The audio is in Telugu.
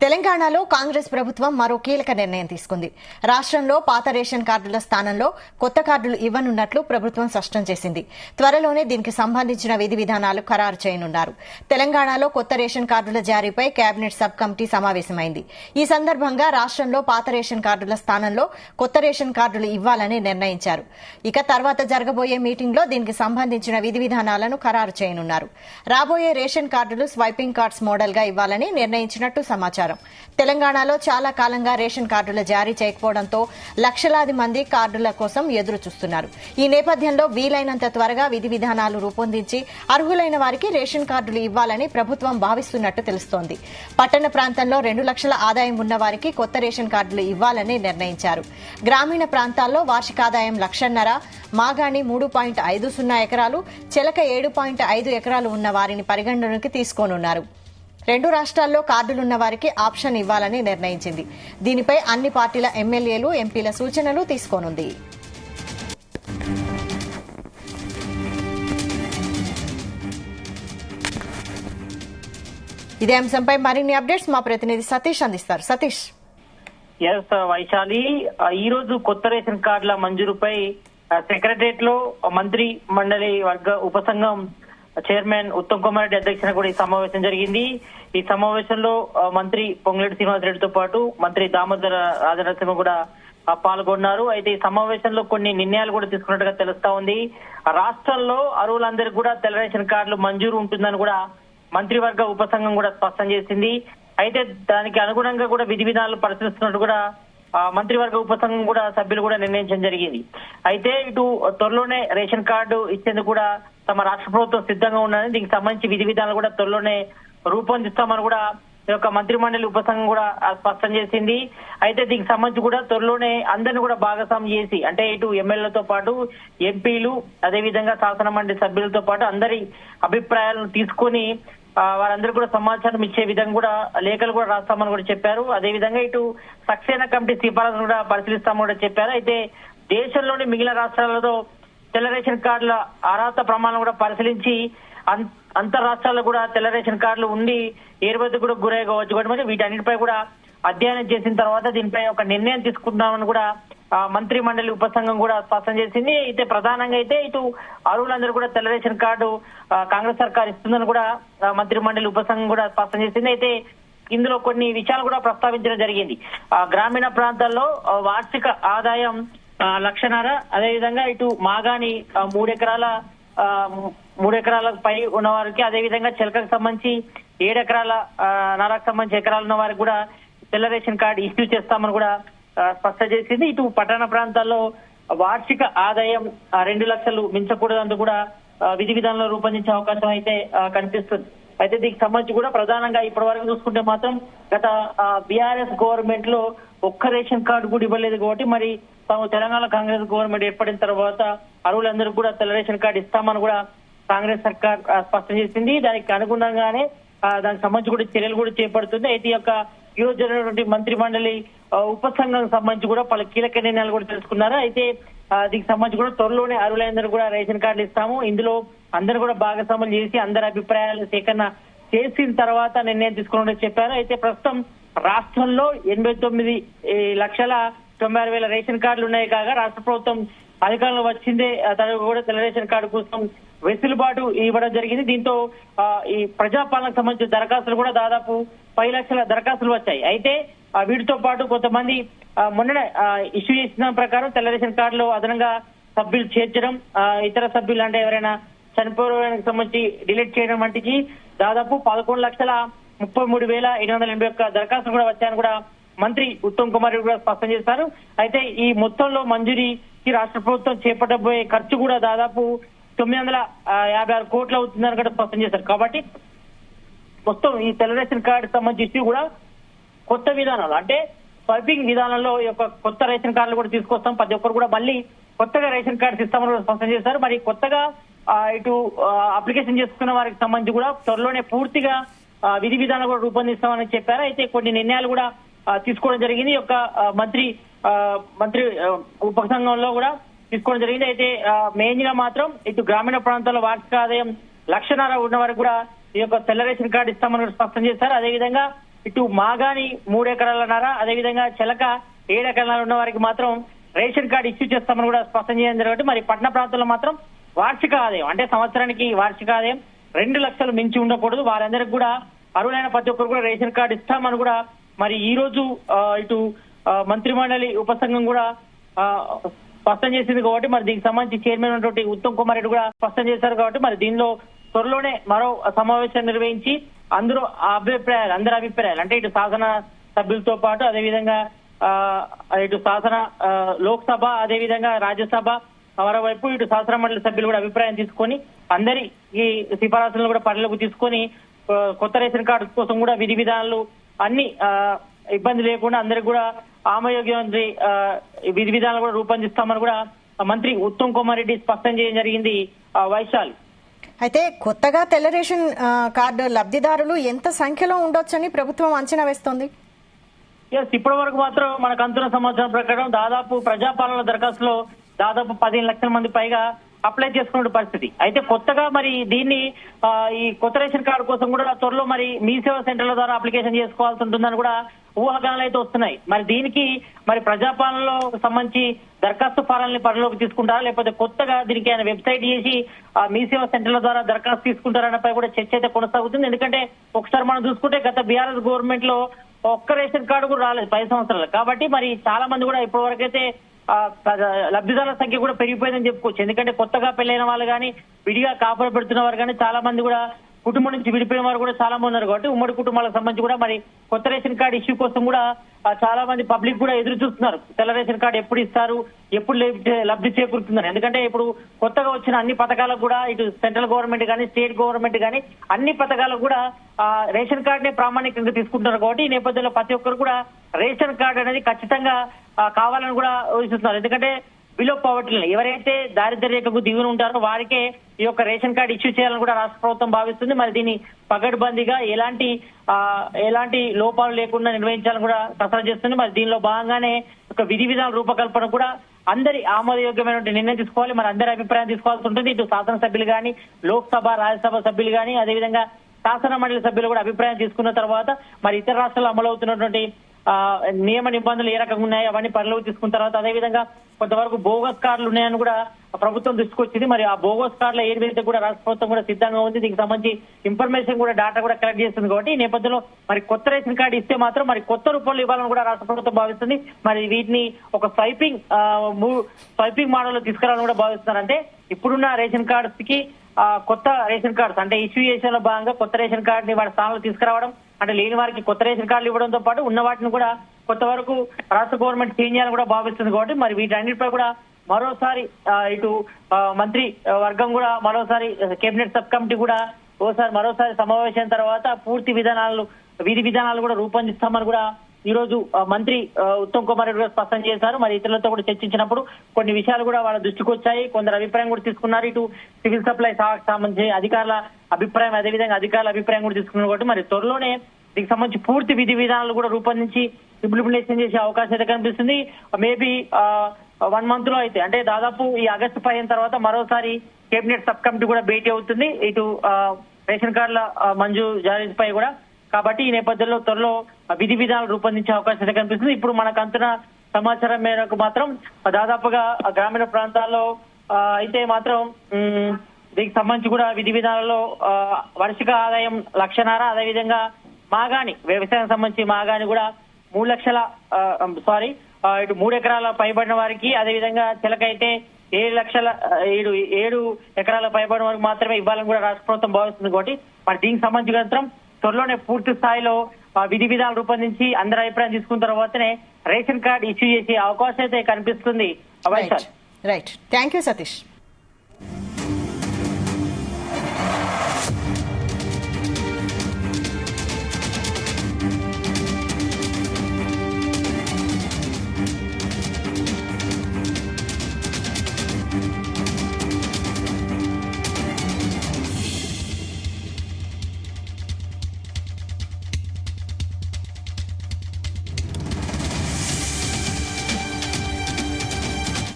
తెలంగాణలో కాంగ్రెస్ ప్రభుత్వం మరో కీలక నిర్ణయం తీసుకుంది. రాష్ట్రంలో పాత రేషన్ కార్డుల స్థానంలో కొత్త కార్డులు ఇవ్వనున్నట్లు ప్రభుత్వం స్పష్టం చేసింది. త్వరలోనే దీనికి సంబంధించిన విధి విధానాలు ఖరారు చేయనున్నారు. తెలంగాణలో కొత్త రేషన్ కార్డుల జారీపై కేబినెట్ సబ్ కమిటీ సమావేశమైంది. ఈ సందర్భంగా రాష్ట్రంలో పాత రేషన్ కార్డుల స్థానంలో కొత్త రేషన్ కార్డులు ఇవ్వాలని నిర్ణయించారు. ఇక తర్వాత జరగబోయే మీటింగ్లో దీనికి సంబంధించిన విధి విధానాలను ఖరారు చేయనున్నారు. రాబోయే రేషన్ కార్డులు స్వైపింగ్ కార్డ్స్ మోడల్ గా ఇవ్వాలని నిర్ణయించినట్టు సమాచారం. తెలంగాణలో చాలా కాలంగా రేషన్ కార్డుల జారీ చేయకపోవడంతో లక్షలాది మంది కార్డుల కోసం ఎదురు చూస్తున్నారు. ఈ నేపథ్యంలో వీలైనంత త్వరగా విధి విధానాలు రూపొందించి అర్హులైన వారికి రేషన్ కార్డులు ఇవ్వాలని ప్రభుత్వం భావిస్తున్నట్టు తెలుస్తోంది. పట్టణ ప్రాంతంలో 2 లక్షల ఆదాయం ఉన్న వారికి కొత్త రేషన్ కార్డులు ఇవ్వాలని నిర్ణయించారు. గ్రామీణ ప్రాంతాల్లో వార్షిక ఆదాయం 1,50,000, మాగాణి 3.50 ఎకరాలు, చెలక 7.5 ఎకరాలు ఉన్న వారిని పరిగణనలోకి తీసుకోనున్నారు. 2 రాష్ట్రాల్లో కార్డులున్న వారికి ఆప్షన్ ఇవ్వాలని నిర్ణయించింది. దీనిపై అన్ని పార్టీల ఎమ్మెల్యేలు, ఎంపీల సూచనలు తీసుకోనుంది. ఇదే అంశంపై మరిన్ని అప్డేట్స్ మా ప్రతినిధి సతీష్ అందిస్తారు. సతీష్. వైశాలి, ఈ రోజు కొత్త రేషన్ కార్డుల మంజూరుపై సెక్రటరియట్ లో మంత్రి మండలి వర్గ ఉపసంఘం చైర్మన్ ఉత్తమ్ కుమార్ రెడ్డి అధ్యక్షతన కూడా ఈ సమావేశం జరిగింది. ఈ సమావేశంలో మంత్రి పొంగులేటి శ్రీనివాసరెడ్డితో పాటు మంత్రి దామోదర రాజనరసింహ కూడా పాల్గొన్నారు. అయితే ఈ సమావేశంలో కొన్ని నిర్ణయాలు కూడా తీసుకున్నట్టుగా తెలుస్తా ఉంది. రాష్ట్రంలో అర్హులందరికీ కూడా తెల్ల రేషన్ కార్డులు మంజూరు ఉంటుందని కూడా మంత్రివర్గ ఉపసంఘం కూడా స్పష్టం చేసింది. అయితే దానికి అనుగుణంగా కూడా విధి విధానాలు పరిశీలిస్తున్నట్టు కూడా మంత్రివర్గ ఉపసంఘం కూడా సభ్యులు కూడా నిర్ణయించడం జరిగింది. అయితే ఇటు త్వరలోనే రేషన్ కార్డు ఇచ్చేందుకు కూడా తమ రాష్ట్ర ప్రభుత్వం సిద్ధంగా ఉన్నదని, దీనికి సంబంధించి విధి విధానాలు కూడా త్వరలోనే రూపొందిస్తామని కూడా ఈ యొక్క మంత్రి మండలి ఉపసంఘం కూడా స్పష్టం చేసింది. అయితే దీనికి సంబంధించి కూడా త్వరలోనే అందరిని కూడా భాగస్వామ్యం చేసి, అంటే ఇటు ఎమ్మెల్యేలతో పాటు ఎంపీలు, అదేవిధంగా శాసన మండలి సభ్యులతో పాటు అందరి అభిప్రాయాలను తీసుకొని వారందరూ కూడా సమాచారం ఇచ్చే విధంగా కూడా లేఖలు కూడా రాస్తామని కూడా చెప్పారు. అదేవిధంగా ఇటు సక్సేనా కమిటీ సిఫారసులు కూడా పరిశీలిస్తామని కూడా చెప్పారు. అయితే దేశంలోని మిగిలిన రాష్ట్రాలతో తెల్ల రేషన్ కార్డుల అర్హత ప్రమాణం కూడా పరిశీలించి అంతర్ రాష్ట్రాల్లో కూడా తెల్ల రేషన్ కార్డులు ఉండి ఏర్పడికి కూడా గురై కావచ్చు కాబట్టి వీటన్నిటిపై కూడా అధ్యయనం చేసిన తర్వాత దీనిపై ఒక నిర్ణయం తీసుకుంటామని కూడా మంత్రి మండలి ఉపసంఘం కూడా స్పష్టం చేసింది. అయితే ప్రధానంగా అయితే ఇటు అర్హులందరూ కూడా తెల్ల రేషన్ కార్డు కాంగ్రెస్ సర్కార్ ఇస్తుందని కూడా మంత్రి మండలి ఉపసంఘం కూడా స్పష్టం చేసింది. అయితే ఇందులో కొన్ని విషయాలు కూడా ప్రస్తావించడం జరిగింది. గ్రామీణ ప్రాంతాల్లో వార్షిక ఆదాయం 1,50,000, అదేవిధంగా ఇటు మాగాని 3 ఎకరాల పై ఉన్న వారికి, అదేవిధంగా చెలకకు సంబంధించి 7 ఎకరాల నరకు సంబంధించి ఎకరాలు ఉన్న వారికి కూడా తెల్ల రేషన్ కార్డు ఇష్యూ చేస్తామని కూడా స్పష్టం చేసింది. ఇటు పట్టణ ప్రాంతాల్లో వార్షిక ఆదాయం 2 లక్షలు మించకూడదంటూ కూడా విధి విధానంలో రూపొందించే అవకాశం అయితే కనిపిస్తుంది. అయితే దీనికి సంబంధించి కూడా ప్రధానంగా ఇప్పటి వరకు చూసుకుంటే మాత్రం గత బీఆర్ఎస్ గవర్నమెంట్ లో ఒక్క రేషన్ కార్డు కూడా ఇవ్వలేదు కాబట్టి మరి తాము తెలంగాణ కాంగ్రెస్ గవర్నమెంట్ ఏర్పడిన తర్వాత అర్హులందరూ కూడా తెల్ల రేషన్ కార్డు ఇస్తామని కూడా కాంగ్రెస్ సర్కార్ స్పష్టం చేసింది. దానికి అనుగుణంగానే దానికి సంబంధించి కూడా చర్యలు కూడా చేపడుతుంది. అయితే ఈ యొక్క ఈ రోజు జరిగినటువంటి మంత్రి మండలి ఉపసంఘం సంబంధించి కూడా పలు కీలక నిర్ణయాలు కూడా తెలుసుకున్నారు. అయితే దీనికి సంబంధించి కూడా త్వరలోనే అర్హులందరూ కూడా రేషన్ కార్డులు ఇస్తాము, ఇందులో అందరూ కూడా భాగస్వాములు చేసి అందరి అభిప్రాయాలు సేకరణ చేసిన తర్వాత నిర్ణయం తీసుకున్నామని చెప్పారు. అయితే ప్రస్తుతం రాష్ట్రంలో 89,96,90,000 రేషన్ కార్డులు ఉన్నాయి కాగా రాష్ట్ర ప్రభుత్వం అధికారంలో వచ్చిందే తనకు కూడా తెల్ల రేషన్ కార్డు కోసం వెసులుబాటు ఇవ్వడం జరిగింది. దీంతో ఈ ప్రజాపాలనకు సంబంధించిన దరఖాస్తులు కూడా దాదాపు 10 లక్షల దరఖాస్తులు వచ్చాయి. అయితే వీటితో పాటు కొంతమంది మొన్ననే ఇష్యూ చేసిన ప్రకారం తెల్ల రేషన్ కార్డులో అదనంగా సభ్యులు చేర్చడం, ఇతర సభ్యులు అంటే ఎవరైనా చనిపోవడానికి సంబంధించి డిలీట్ చేయడం వంటికి దాదాపు 11,33,881 దరఖాస్తులు కూడా వచ్చాయని కూడా మంత్రి ఉత్తమ్ కుమార్ రెడ్డి కూడా స్పష్టం చేశారు. అయితే ఈ మొత్తంలో మంజూరీకి రాష్ట్ర ప్రభుత్వం చేపట్టబోయే ఖర్చు కూడా దాదాపు 956 కోట్లు అవుతుందని కూడా స్పష్టం చేశారు. కాబట్టి మొత్తం ఈ తెల్ల రేషన్ కార్డు సంబంధించి ఇష్యూ కూడా కొత్త విధానాలు అంటే స్వైపింగ్ విధానంలో ఈ యొక్క కొత్త రేషన్ కార్డులు కూడా తీసుకొస్తాం, ప్రతి ఒక్కరు కూడా మళ్ళీ కొత్తగా రేషన్ కార్డు ఇస్తామని కూడా స్పష్టం చేశారు. మరి కొత్తగా ఇటు అప్లికేషన్ చేసుకున్న వారికి సంబంధించి కూడా త్వరలోనే పూర్తిగా విధి విధానాలు కూడా రూపొందిస్తామని చెప్పారు. అయితే కొన్ని నిర్ణయాలు కూడా తీసుకోవడం జరిగింది. ఈ యొక్క మంత్రి ఉపసంఘంలో కూడా తీసుకోవడం జరిగింది. అయితే మెయిన్ గా మాత్రం ఇటు గ్రామీణ ప్రాంతాల్లో వార్షిక ఆదాయం 1,50,000 ఉన్న వారికి కూడా ఈ యొక్క తెల్ల రేషన్ కార్డు ఇస్తామని స్పష్టం చేశారు. అదేవిధంగా ఇటు మాగాని 3 ఎకరాలన్నర, అదేవిధంగా చెలక 7 ఎకరాలు ఉన్న వారికి మాత్రం రేషన్ కార్డు ఇష్యూ చేస్తామని కూడా స్పష్టం చేయడం జరిగింది. మరి పట్టణ ప్రాంతాల్లో మాత్రం వార్షిక ఆదాయం అంటే సంవత్సరానికి వార్షిక ఆదాయం 2 లక్షలు మించి ఉండకూడదు. వారందరికి కూడా అర్హులైన ప్రతి ఒక్కరు కూడా రేషన్ కార్డు ఇస్తామని కూడా మరి ఈ రోజు ఇటు మంత్రిమండలి ఉపసంఘం కూడా స్పష్టం చేసింది. కాబట్టి మరి దీనికి సంబంధించి చైర్మన్ ఉన్నటువంటి ఉత్తమ్ కుమార్ రెడ్డి కూడా స్పష్టం చేశారు. కాబట్టి మరి దీనిలో త్వరలోనే మరో సమావేశం నిర్వహించి అందరి అభిప్రాయాలు అంటే ఇటు శాసన సభ్యులతో పాటు అదేవిధంగా ఇటు శాసన లోక్సభ అదేవిధంగా రాజ్యసభ మరోవైపు ఇటు శాసన మండలి సభ్యులు కూడా అభిప్రాయం తీసుకొని అందరి ఈ సిఫారసులను కూడా పరిలోకి తీసుకొని కొత్త రేషన్ కార్డు కోసం కూడా విధి విధానాలు అన్ని ఇబ్బంది లేకుండా అందరికి కూడా ఆమోయోగ్యమంత్రి విధి విధానాలు కూడా రూపొందిస్తామని కూడా మంత్రి ఉత్తమ్ కుమార్ రెడ్డి స్పష్టం చేయడం జరిగింది. వైశాలి, అయితే కొత్తగా తెల్ల రేషన్ కార్డు లబ్ధిదారులు ఎంత సంఖ్యలో ఉండొచ్చని ప్రభుత్వం అంచనా వేస్తోంది? ఇప్పటి వరకు మాత్రం మనకు అందుతున్న సమాచారం ప్రకారం దాదాపు ప్రజాపాలన దరఖాస్తులో దాదాపు 15 లక్షల మంది పైగా అప్లై చేసుకున్న పరిస్థితి. అయితే కొత్తగా మరి దీన్ని ఈ కొత్త రేషన్ కార్డు కోసం కూడా త్వరలో మరి మీ సేవా సెంటర్ల ద్వారా అప్లికేషన్ చేసుకోవాల్సి ఉంటుందని కూడా ఊహాగానాలు అయితే వస్తున్నాయి. మరి దీనికి మరి ప్రజాపాలనలో సంబంధించి దరఖాస్తు ఫారాలని పరిలోకి తీసుకుంటారా, లేకపోతే కొత్తగా దీనికి ఆయన వెబ్సైట్ చేసి మీ సేవా సెంటర్ల ద్వారా దరఖాస్తు తీసుకుంటారన్నపై కూడా చర్చ అయితే కొనసాగుతుంది. ఎందుకంటే ఒకసారి మనం చూసుకుంటే గత బీఆర్ఎస్ గవర్నమెంట్ లో ఒక్క రేషన్ కార్డు కూడా రాలేదు 10 సంవత్సరాలు. కాబట్టి మరి చాలా మంది కూడా ఇప్పటి వరకైతే లబ్ధిదారుల సంఖ్య కూడా పెరిగిపోయిందని చెప్పుకోవచ్చు. ఎందుకంటే కొత్తగా పెళ్లైన వాళ్ళు కానీ విడిగా కాపురం పెడుతున్న వారు కానీ చాలా మంది కూడా కుటుంబం నుంచి విడిపోయిన వారు కూడా చాలా మంది ఉన్నారు. కాబట్టి ఉమ్మడి కుటుంబాలకు సంబంధించి కూడా మరి కొత్త రేషన్ కార్డు ఇష్యూ కోసం కూడా చాలా మంది పబ్లిక్ కూడా ఎదురు చూస్తున్నారు. తెల్ల రేషన్ కార్డు ఎప్పుడు ఇస్తారు, ఎప్పుడు లబ్ధి చేకూరుతుందని. ఎందుకంటే ఇప్పుడు కొత్తగా వచ్చిన అన్ని పథకాలకు కూడా ఇటు సెంట్రల్ గవర్నమెంట్ కానీ స్టేట్ గవర్నమెంట్ కానీ అన్ని పథకాలకు కూడా రేషన్ కార్డునే ప్రామాణికంగా తీసుకుంటున్నారు. కాబట్టి ఈ నేపథ్యంలో ప్రతి ఒక్కరు కూడా రేషన్ కార్డు అనేది ఖచ్చితంగా కావాలని కూడా ఊహిస్తున్నారు. ఎందుకంటే బిలో పవర్టీ ఎవరైతే దారిద్ర్య రేఖకు దిగుని ఉంటారో వారికే ఈ యొక్క రేషన్ కార్డు ఇష్యూ చేయాలని కూడా రాష్ట్ర ప్రభుత్వం భావిస్తుంది. మరి దీన్ని పగడ్బందీగా ఎలాంటి లోపాలు లేకుండా నిర్వహించాలని కూడా కసరత్తు చేస్తుంది. మరి దీనిలో భాగంగానే ఒక విధి విధాన రూపకల్పన కూడా అందరి ఆమోదయోగ్యమైన నిర్ణయం తీసుకోవాలి. మరి అందరి అభిప్రాయం తీసుకోవాల్సి ఉంటుంది. ఇటు శాసనసభ్యులు కానీ లోక్సభ రాజ్యసభ సభ్యులు కానీ అదేవిధంగా శాసన మండలి సభ్యులు కూడా అభిప్రాయం తీసుకున్న తర్వాత మరి ఇతర రాష్ట్రాల్లో అమలవుతున్నటువంటి నియమ నిబంధనలు ఏ రకంగా ఉన్నాయి అవన్నీ పరిలోకి తీసుకున్న తర్వాత అదేవిధంగా కొంతవరకు బోగస్ కార్డులు ఉన్నాయని కూడా ప్రభుత్వం దృష్టికి వచ్చింది. మరి ఆ బోగస్ కార్డుల ఏరివేత కూడా రాష్ట్ర ప్రభుత్వం కూడా సిద్ధంగా ఉంది. దీనికి సంబంధించి ఇన్ఫర్మేషన్ కూడా డేటా కూడా కలెక్ట్ చేస్తుంది. కాబట్టి ఈ నేపథ్యంలో మరి కొత్త రేషన్ కార్డు ఇస్తే మాత్రం మరి కొత్త రూపంలో ఇవ్వాలని కూడా రాష్ట్ర ప్రభుత్వం భావిస్తుంది. మరి వీటిని ఒక స్వైపింగ్ మోడల్ లో తీసుకురావాలని కూడా భావిస్తున్నారు. అంటే ఇప్పుడున్న రేషన్ కార్డ్స్ కి కొత్త రేషన్ కార్డ్స్ అంటే ఇష్యూ చేసేలో భాగంగా కొత్త రేషన్ కార్డు ని వారి స్థానంలో తీసుకురావడం, అంటే లేని వారికి కొత్త రేషన్ కార్డులు ఇవ్వడంతో పాటు ఉన్న వాటిని కూడా కొంత వరకు రాష్ట్ర గవర్నమెంట్ చేంజ్ చేయాలని కూడా భావిస్తుంది. కాబట్టి మరి వీటన్నిటిపై కూడా మరోసారి ఇటు మంత్రి వర్గం కూడా మరోసారి కేబినెట్ సబ్ కమిటీ కూడా మరోసారి సమావేశం తర్వాత పూర్తి విధి విధానాలు కూడా రూపొందిస్తామని కూడా ఈ రోజు మంత్రి ఉత్తమ్ కుమార్ రెడ్డి గారు స్పష్టం చేశారు. మరి ఇతరులతో కూడా చర్చించినప్పుడు కొన్ని విషయాలు కూడా వాళ్ళ దృష్టికి వచ్చాయి. కొందరు అభిప్రాయం కూడా తీసుకున్నారు. ఇటు సివిల్ సప్లై శాఖకు సంబంధించి అధికారుల అభిప్రాయం అదేవిధంగా అధికారుల అభిప్రాయం కూడా తీసుకున్నారు. కాబట్టి మరి త్వరలోనే దీనికి సంబంధించి పూర్తి విధి విధానాలు కూడా రూపొందించి ఇంప్లిమెంటేషన్ చేసే అవకాశం అయితే కనిపిస్తుంది. మేబీ 1 month లో అయితే అంటే దాదాపు ఈ ఆగస్టు 15 తర్వాత మరోసారి కేబినెట్ సబ్ కమిటీ కూడా భేటీ అవుతుంది ఇటు రేషన్ కార్డుల జారీపై కూడా. కాబట్టి ఈ నేపథ్యంలో త్వరలో విధి విధానాలు రూపొందించే అవకాశం అయితే కనిపిస్తుంది. ఇప్పుడు మనకు అంతున్న సమాచారం మేరకు మాత్రం దాదాపుగా గ్రామీణ ప్రాంతాల్లో అయితే మాత్రం దీనికి సంబంధించి కూడా విధి విధానాల్లో వార్షిక ఆదాయం 1.5 లక్షల, అదేవిధంగా మాగాని వ్యవసాయం సంబంధించి మాగాని కూడా 3 లక్షల ఇటు 3 ఎకరాల పైబడిన వారికి అదేవిధంగా చిలకైతే 7 ఎకరాల పైబడిన వారికి మాత్రమే ఇవ్వాలని కూడా రాష్ట్ర ప్రభుత్వం భావిస్తుంది. కాబట్టి మరి దీనికి సంబంధించి త్వరలోనే పూర్తి స్థాయిలో విధి విధానాలు రూపొందించి అందరి అభిప్రాయం తీసుకున్న తర్వాతనే రేషన్ కార్డు ఇష్యూ చేసే అవకాశం అయితే కనిపిస్తుంది. Right, thank you Satish.